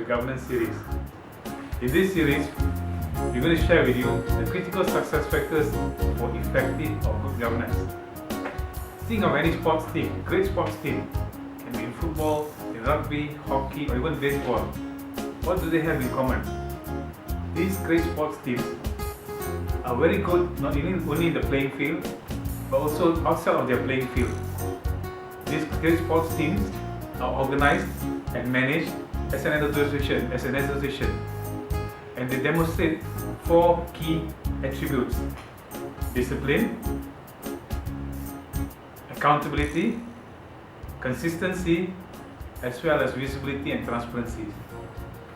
governance series. In this series, we're going to share with you the critical success factors for effective or good governance. Think of any sports team, great sports team, can be in football, in rugby, hockey, or even baseball. What do they have in common? These great sports teams are very good not only in the playing field, but also outside of their playing field. These great sports teams are organized and managed as an association, and they demonstrate 4 key attributes: discipline, accountability, consistency, as well as visibility and transparency.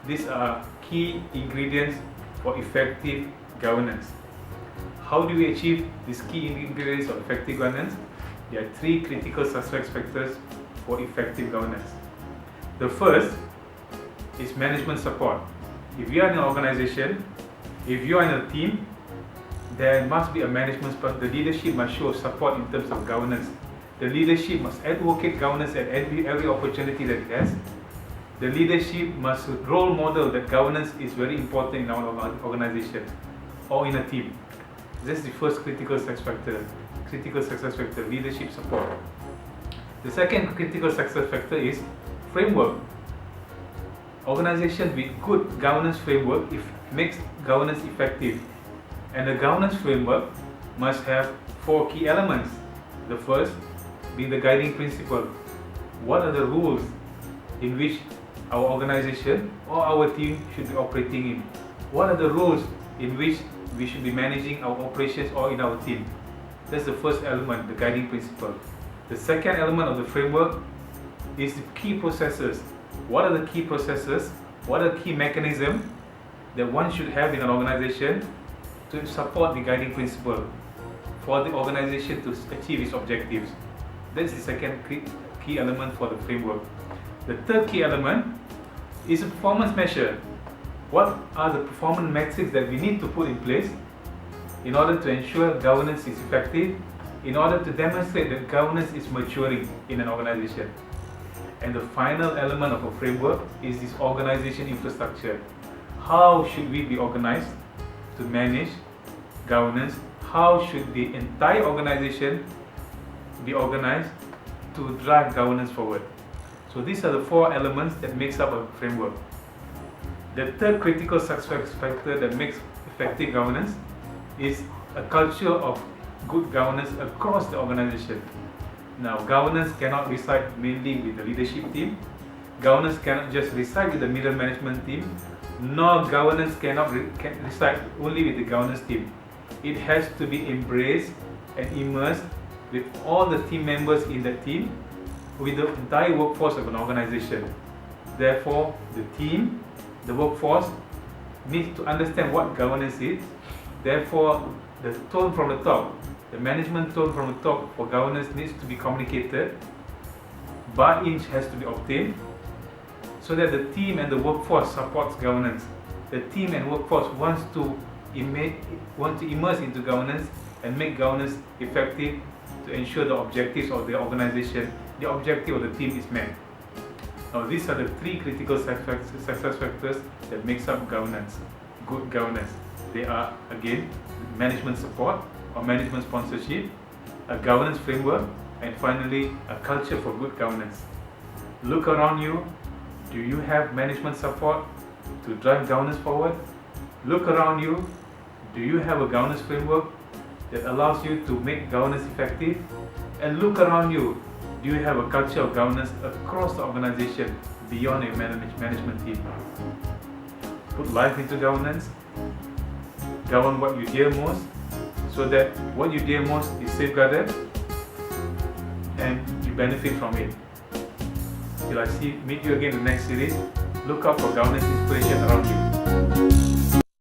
These are key ingredients for effective governance. How do we achieve these key ingredients of effective governance? There are 3 critical success factors for effective governance. The first is management support. If you are in an organization, if you are in a team, there must be a management support. The leadership must show support in terms of governance. The leadership must advocate governance at every opportunity that it has. The leadership must role model that governance is very important in our organization or in a team. This is the first critical success factor, leadership support. The second critical success factor is framework. Organization with good governance framework makes governance effective. And the governance framework must have 4 key elements. The first being the guiding principle. What are the rules in which our organization or our team should be operating in? What are the rules in which we should be managing our operations or in our team? That's the first element, the guiding principle. The second element of the framework is the key processes. What are the key processes? What are the key mechanisms that one should have in an organization to support the guiding principle for the organization to achieve its objectives? That's the second key element for the framework. The third key element is a performance measure. What are the performance metrics that we need to put in place in order to ensure governance is effective, in order to demonstrate that governance is maturing in an organization? And the final element of a framework is this organization infrastructure. How should we be organized to manage governance? How should the entire organization be organized to drive governance forward? So these are the 4 elements that makes up a framework. The third critical success factor that makes effective governance is a culture of good governance across the organization. Now, governance cannot reside mainly with the leadership team. Governance cannot just reside with the middle management team. Nor governance cannot reside only with the governance team. It has to be embraced and immersed with all the team members in the team, with the entire workforce of an organization. Therefore, the team, the workforce, needs to understand what governance is. Therefore, the tone from the top, the management tone from the top for governance needs to be communicated. Buy-in has to be obtained so that the team and the workforce supports governance. The team and workforce wants to immerse into governance and make governance effective to ensure the objectives of the organization, the objective of the team is met. Now, these are the 3 critical success factors that makes up governance, good governance. They are, again, management support or management sponsorship, a governance framework, and finally, a culture for good governance. Look around you. Do you have management support to drive governance forward? Look around you. Do you have a governance framework that allows you to make governance effective? And look around you. Do you have a culture of governance across the organization beyond a management team? Put life into governance. Govern what you dear most, so that what you dear most is safeguarded and you benefit from it. Till I meet you again in the next series, look out for governance inspiration around you.